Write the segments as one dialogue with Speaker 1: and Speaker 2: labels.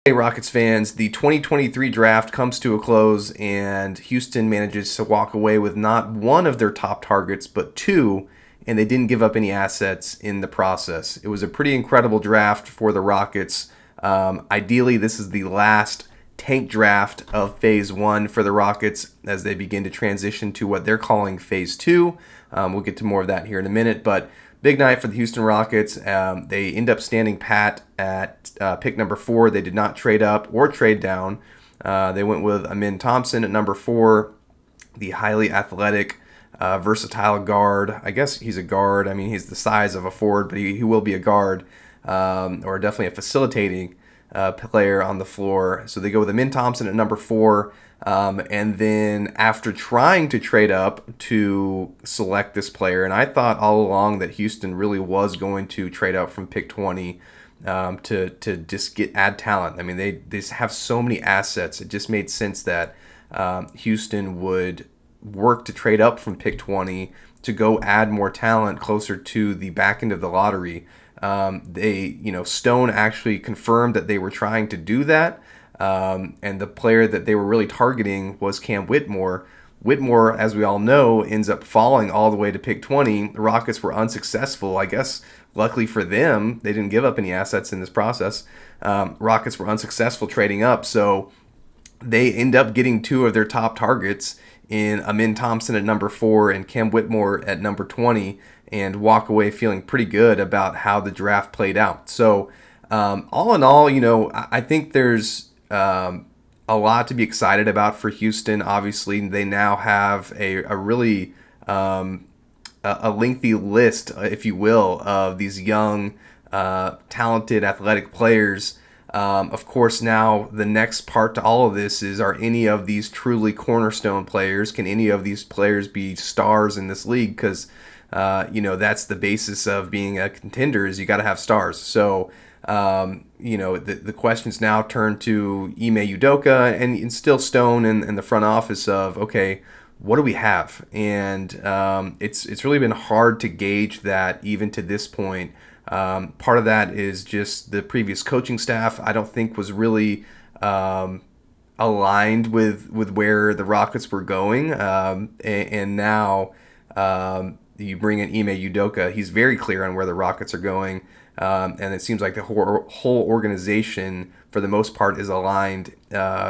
Speaker 1: Hey Rockets fans, the 2023 draft comes to a close and Houston manages to walk away with not one of their top targets, but two, and they didn't give up any assets in the process. It was a pretty incredible draft for the Rockets. Ideally, this is the last tank draft of phase one for the Rockets as they begin to transition to what they're calling phase two. We'll get to more of that here in a minute, but big night for the Houston Rockets. They end up standing pat at pick number 4. They did not trade up or trade down. They went with Thompson at number 4, the highly athletic, versatile guard. I guess he's a guard. I mean, he's the size of a forward, but he will be a guard, or definitely a facilitating player on the floor. So they go with Thompson at number 4. And then after trying to trade up to select this player, and I thought all along that Houston really was going to trade up from pick 20 to just add talent. I mean, they just have so many assets. It just made sense that Houston would work to trade up from pick 20 to go add more talent closer to the back end of the lottery. Stone actually confirmed that they were trying to do that. And the player that they were really targeting was Cam Whitmore. Whitmore, as we all know, ends up falling all the way to pick 20. The Rockets were unsuccessful. I guess, luckily for them, they didn't give up any assets in this process. Rockets were unsuccessful trading up, so they end up getting two of their top targets in Thompson at number 4 and Cam Whitmore at number 20, and walk away feeling pretty good about how the draft played out. So, all in all, I think there's a lot to be excited about for Houston. Obviously, they now have a really a lengthy list, if you will, of these young, talented, athletic players. Of course, now the next part to all of this is, are any of these truly cornerstone players? Can any of these players be stars in this league? Because, that's the basis of being a contender, is you got to have stars. So, the questions now turn to Ime Udoka and still Stone in the front office of, okay, what do we have? And it's really been hard to gauge that even to this point. Part of that is just the previous coaching staff, I don't think, was really aligned with where the Rockets were going. And now you bring in Ime Udoka. He's very clear on where the Rockets are going. And it seems like the whole organization, for the most part, is aligned,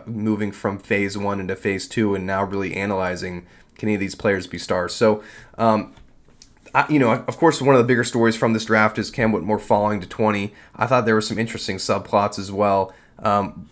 Speaker 1: moving from phase 1 into phase 2, and now really analyzing, can any of these players be stars? So, of course, one of the bigger stories from this draft is Cam Whitmore falling to 20. I thought there were some interesting subplots as well.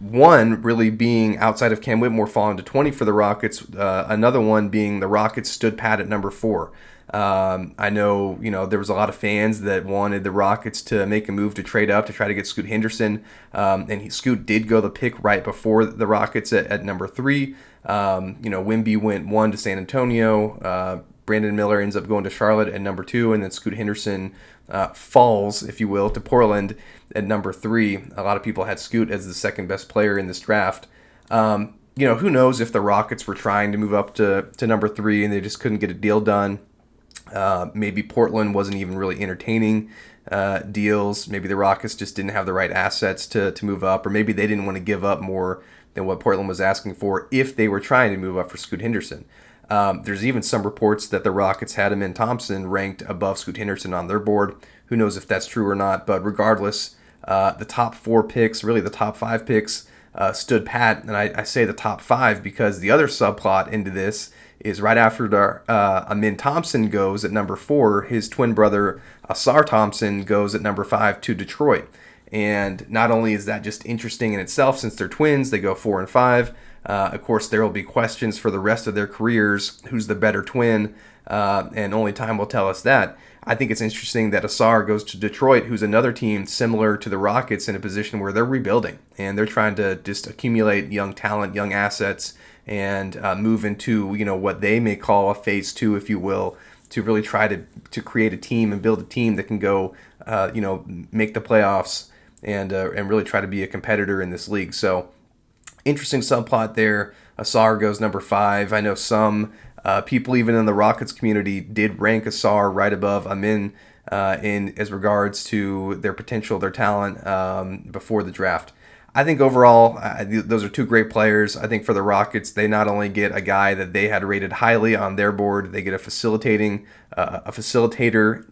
Speaker 1: One really being, outside of Cam Whitmore falling to 20 for the Rockets, another one being the Rockets stood pat at number 4. I know, there was a lot of fans that wanted the Rockets to make a move to trade up to try to get Scoot Henderson. And Scoot did go the pick right before the Rockets at number 3. Wemby went 1 to San Antonio. Brandon Miller ends up going to Charlotte at number 2. And then Scoot Henderson falls, if you will, to Portland at number 3. A lot of people had Scoot as the second best player in this draft. Who knows if the Rockets were trying to move up to number 3 and they just couldn't get a deal done. Maybe Portland wasn't even really entertaining deals. Maybe the Rockets just didn't have the right assets to move up, or maybe they didn't want to give up more than what Portland was asking for if they were trying to move up for Scoot Henderson. There's even some reports that the Rockets had Thompson ranked above Scoot Henderson on their board. Who knows if that's true or not, but regardless, the top 4 picks, really the top 5 picks, stood pat. And I say the top 5 because the other subplot into this is right after Thompson goes at number 4, his twin brother Ausar Thompson goes at number 5 to Detroit. And not only is that just interesting in itself, since they're twins, they go 4 and 5. Of course, there will be questions for the rest of their careers. Who's the better twin? And only time will tell us that. I think it's interesting that Ausar goes to Detroit, who's another team similar to the Rockets in a position where they're rebuilding. And they're trying to just accumulate young talent, young assets, and move into, what they may call a phase 2, if you will, to really try to create a team and build a team that can go, make the playoffs and really try to be a competitor in this league. So, interesting subplot there. Ausar goes number 5. I know some people, even in the Rockets community, did rank Ausar right above Amin in as regards to their potential, their talent before the draft. I think overall, those are two great players. I think for the Rockets, they not only get a guy that they had rated highly on their board, they get a facilitator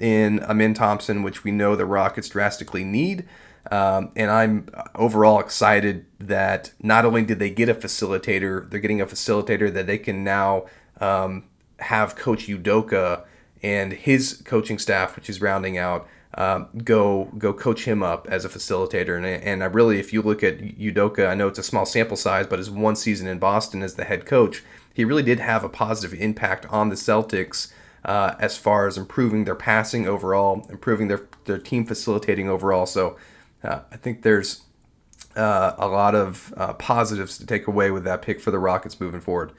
Speaker 1: in Amin Thompson, which we know the Rockets drastically need. And I'm overall excited that not only did they get a facilitator, they're getting a facilitator that they can now have Coach Udoka and his coaching staff, which is rounding out, go coach him up as a facilitator. And I really, if you look at Udoka, I know it's a small sample size, but his one season in Boston as the head coach, he really did have a positive impact on the Celtics as far as improving their passing overall, improving their team facilitating overall. So I think there's a lot of positives to take away with that pick for the Rockets moving forward.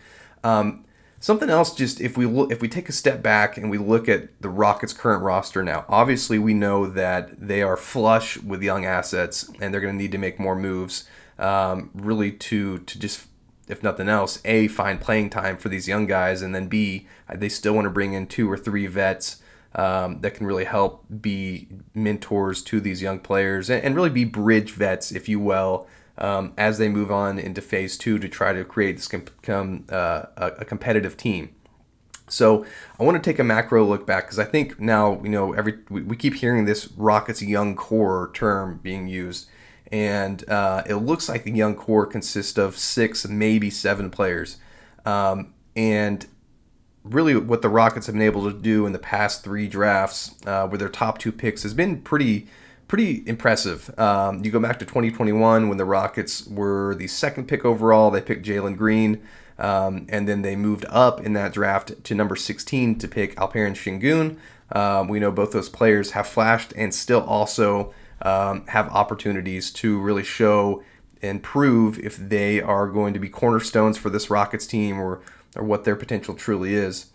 Speaker 1: Something else, just if we take a step back and we look at the Rockets' current roster now, obviously we know that they are flush with young assets and they're going to need to make more moves, really to just, if nothing else, A, find playing time for these young guys, and then B, they still want to bring in 2 or 3 vets that can really help be mentors to these young players and really be bridge vets, if you will, as they move on into phase 2 to try to create this a competitive team. So I want to take a macro look back because I think now we keep hearing this Rockets young core term being used, and it looks like the young core consists of 6, maybe 7 players, and really what the Rockets have been able to do in the past 3 drafts with their top 2 picks has been pretty impressive. You go back to 2021 when the Rockets were the 2nd pick overall. They picked Jalen Green, and then they moved up in that draft to number 16 to pick Alperen Şengün. We know both those players have flashed and still also have opportunities to really show and prove if they are going to be cornerstones for this Rockets team or what their potential truly is.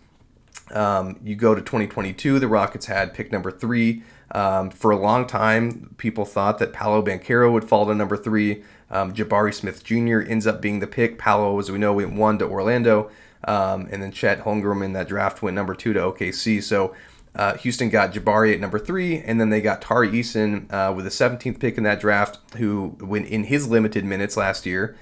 Speaker 1: You go to 2022, the Rockets had pick number 3. For a long time, people thought that Paolo Banchero would fall to number 3. Jabari Smith Jr. ends up being the pick. Paolo, as we know, went 1 to Orlando. And then Chet Holmgren in that draft went number 2 to OKC. So Houston got Jabari at number 3, and then they got Tari Eason with the 17th pick in that draft, who, when in his limited minutes last year,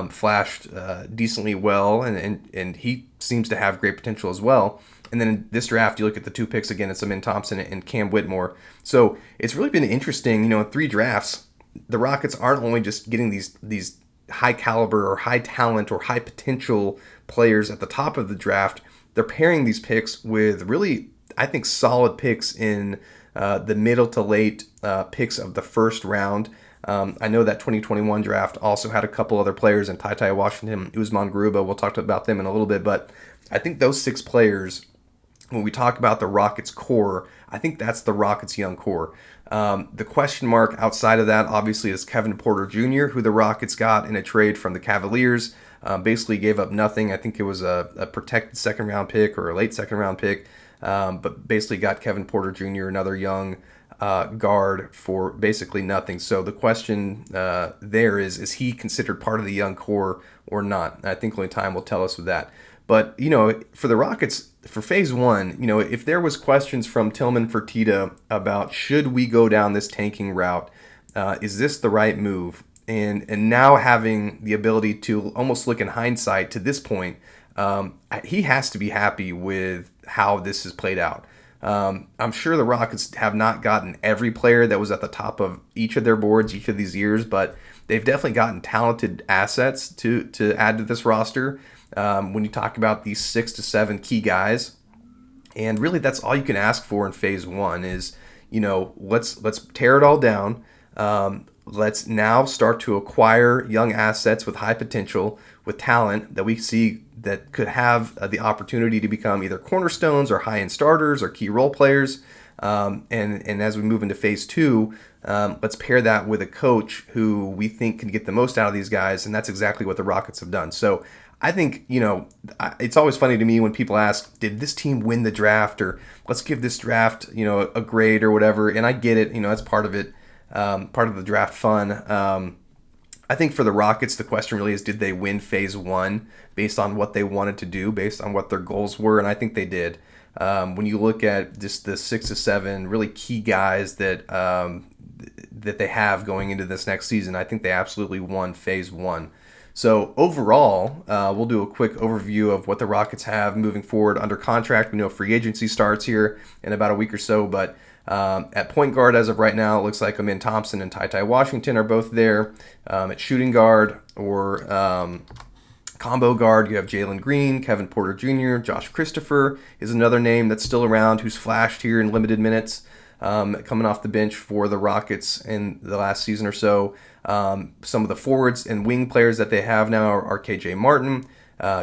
Speaker 1: flashed decently well, and he seems to have great potential as well. And then in this draft, you look at the 2 picks again, it's Amin Thompson and Cam Whitmore. So it's really been interesting, in 3 drafts, the Rockets aren't only just getting these high caliber or high talent or high potential players at the top of the draft, they're pairing these picks with really, I think, solid picks in the middle to late picks of the first round. I know that 2021 draft also had a couple other players in Ty Washington, Usman Garuba. We'll talk about them in a little bit, but I think those 6 players, when we talk about the Rockets core, I think that's the Rockets young core. The question mark outside of that, obviously, is Kevin Porter Jr., who the Rockets got in a trade from the Cavaliers. Basically gave up nothing. I think it was a protected 2nd-round pick or a late 2nd-round pick, but basically got Kevin Porter Jr., another young guard, for basically nothing. So the question there is he considered part of the young core or not? I think only time will tell us with that. But, for the Rockets, for phase 1, if there was questions from Tillman Fertitta about should we go down this tanking route, is this the right move? And now having the ability to almost look in hindsight to this point, he has to be happy with how this has played out. I'm sure the Rockets have not gotten every player that was at the top of each of their boards each of these years, but they've definitely gotten talented assets to add to this roster. When you talk about these 6 to 7 key guys, and really that's all you can ask for in phase 1 is, let's tear it all down. Let's now start to acquire young assets with high potential, with talent that we see that could have the opportunity to become either cornerstones or high-end starters or key role players. And as we move into phase 2, let's pair that with a coach who we think can get the most out of these guys, and that's exactly what the Rockets have done. So I think, it's always funny to me when people ask, did this team win the draft, or let's give this draft, a grade or whatever. And I get it, that's part of it, part of the draft fun. I think for the Rockets, the question really is, did they win phase one based on what they wanted to do, based on what their goals were? And I think they did. When you look at just the 6 to 7 really key guys that they have going into this next season, I think they absolutely won phase one. So overall, we'll do a quick overview of what the Rockets have moving forward under contract. We know free agency starts here in about a week or so, but at point guard, as of right now, it looks like Thompson and Ty Washington are both there. At shooting guard or combo guard, you have Jalen Green, Kevin Porter Jr., Josh Christopher is another name that's still around who's flashed here in limited minutes, coming off the bench for the Rockets in the last season or so. Some of the forwards and wing players that they have now are KJ Martin,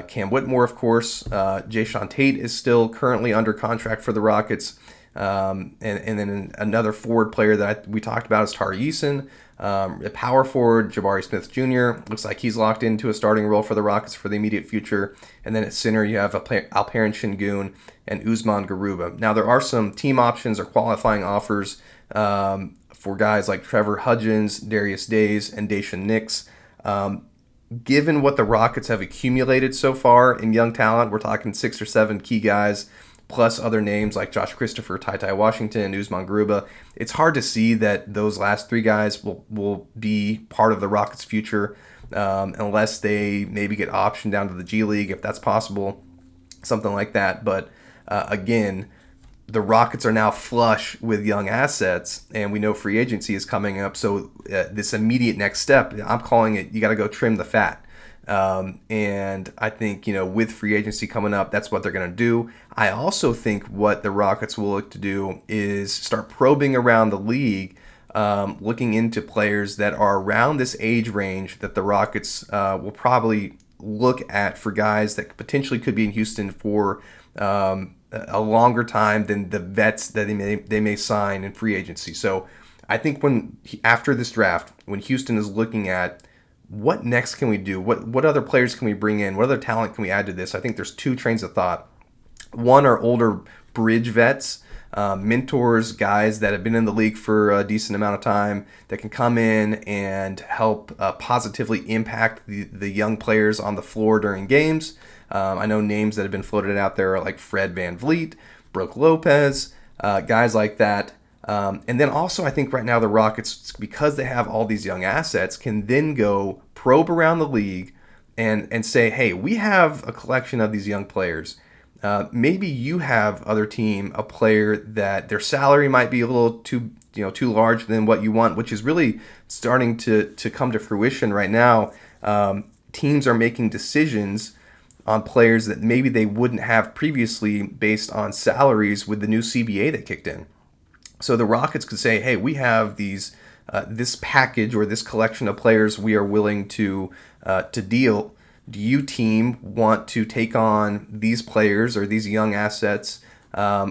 Speaker 1: Cam Whitmore, of course. Jayshawn Tate is still currently under contract for the Rockets. And then another forward player that we talked about is Tari Eason. A power forward, Jabari Smith Jr. Looks like he's locked into a starting role for the Rockets for the immediate future. And then at center, you have Alperen Şengün and Usman Garuba. Now, there are some team options or qualifying offers for guys like Trevor Hudgens, Darius Days, and Daishen Nix. Given what the Rockets have accumulated so far in young talent, we're talking 6 or 7 key guys, plus other names like Josh Christopher, Ty Washington, Usman Garuba. It's hard to see that those last 3 guys will be part of the Rockets' future unless they maybe get optioned down to the G League, if that's possible, something like that. But again, the Rockets are now flush with young assets, and we know free agency is coming up. So this immediate next step, I'm calling it, you got to go trim the fat. And I think, with free agency coming up, that's what they're going to do. I also think what the Rockets will look to do is start probing around the league, looking into players that are around this age range that the Rockets will probably look at for guys that potentially could be in Houston for a longer time than the vets that they may sign in free agency. So I think after this draft, when Houston is looking at what next can we do? What other players can we bring in? What other talent can we add to this? I think there's 2 trains of thought. One are older bridge vets, mentors, guys that have been in the league for a decent amount of time that can come in and help positively impact the young players on the floor during games. I know names that have been floated out there are like Fred VanVleet, Brook Lopez, guys like that. And then also, I think right now the Rockets, because they have all these young assets, can then go probe around the league and say, hey, we have a collection of these young players. Maybe you have other team a player that their salary might be a little too large than what you want, which is really starting to come to fruition right now. Teams are making decisions on players that maybe they wouldn't have previously based on salaries with the new CBA that kicked in. So the Rockets could say, hey, we have this package or this collection of players we are willing to deal. Do you, team, want to take on these players or these young assets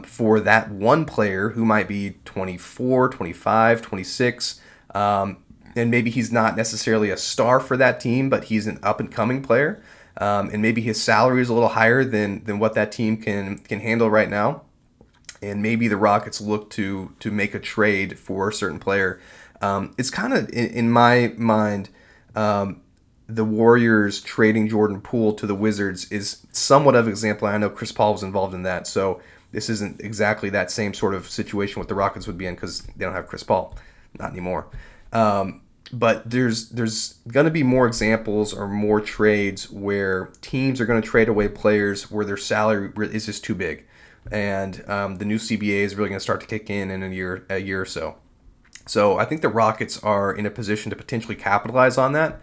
Speaker 1: for that one player who might be 24, 25, 26, and maybe he's not necessarily a star for that team, but he's an up-and-coming player, and maybe his salary is a little higher than what that team can handle right now. And maybe the Rockets look to make a trade for a certain player. It's kind of, in my mind, the Warriors trading Jordan Poole to the Wizards is somewhat of an example. I know Chris Paul was involved in that, so this isn't exactly that same sort of situation what the Rockets would be in because they don't have Chris Paul, not anymore. But there's going to be more examples or more trades where teams are going to trade away players where their salary is just too big. And the new CBA is really going to start to kick in a year or so. So I think the Rockets are in a position to potentially capitalize on that.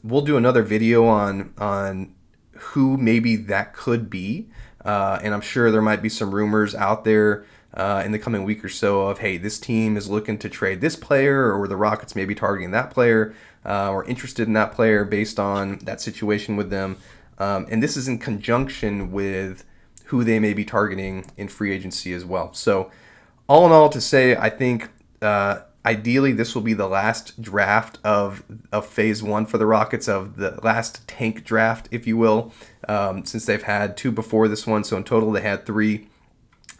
Speaker 1: We'll do another video on who maybe that could be, and I'm sure there might be some rumors out there in the coming week or so of, hey, this team is looking to trade this player, or the Rockets may be targeting that player, or interested in that player based on that situation with them. And this is in conjunction with who they may be targeting in free agency as well. So all in all, to say, I think ideally this will be the last draft of phase one for the Rockets, of the last tank draft, if you will, since they've had 2 before this one. So in total they had 3.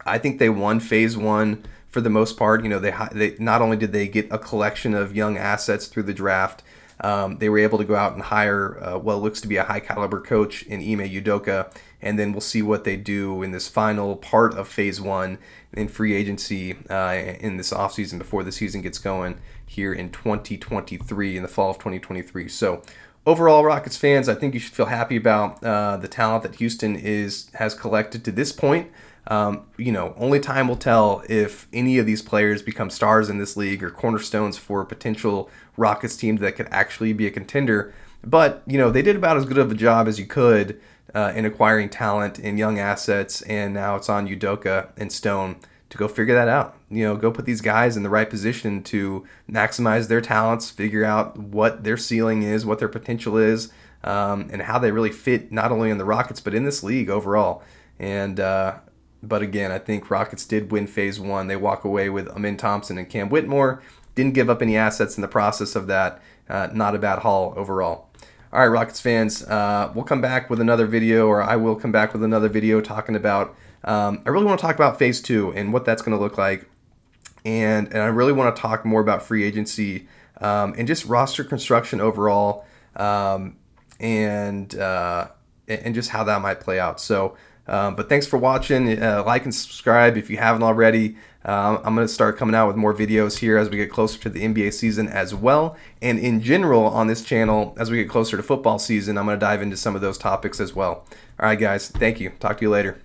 Speaker 1: I think they won phase one for the most part. They not only did they get a collection of young assets through the draft, They were able to go out and hire what looks to be a high caliber coach in Ime Udoka, and then we'll see what they do in this final part of phase one in free agency in this offseason before the season gets going here in 2023, in the fall of 2023. So overall, Rockets fans, I think you should feel happy about the talent that Houston has collected to this point. Only time will tell if any of these players become stars in this league or cornerstones for a potential Rockets team that could actually be a contender. But, they did about as good of a job as you could in acquiring talent and young assets, and now it's on Udoka and Stone to go figure that out. Go put these guys in the right position to maximize their talents, figure out what their ceiling is, what their potential is, and how they really fit not only in the Rockets but in this league overall. But again, I think Rockets did win phase one. They walk away with Thompson and Cam Whitmore. Didn't give up any assets in the process of that. Not a bad haul overall. All right, Rockets fans, we'll come back with another video, or I will come back with another video talking about, I really want to talk about phase two and what that's going to look like. And I really want to talk more about free agency and just roster construction overall, and just how that might play out. So, but thanks for watching. Like and subscribe if you haven't already. I'm going to start coming out with more videos here as we get closer to the NBA season as well. And in general on this channel, as we get closer to football season, I'm going to dive into some of those topics as well. All right, guys. Thank you. Talk to you later.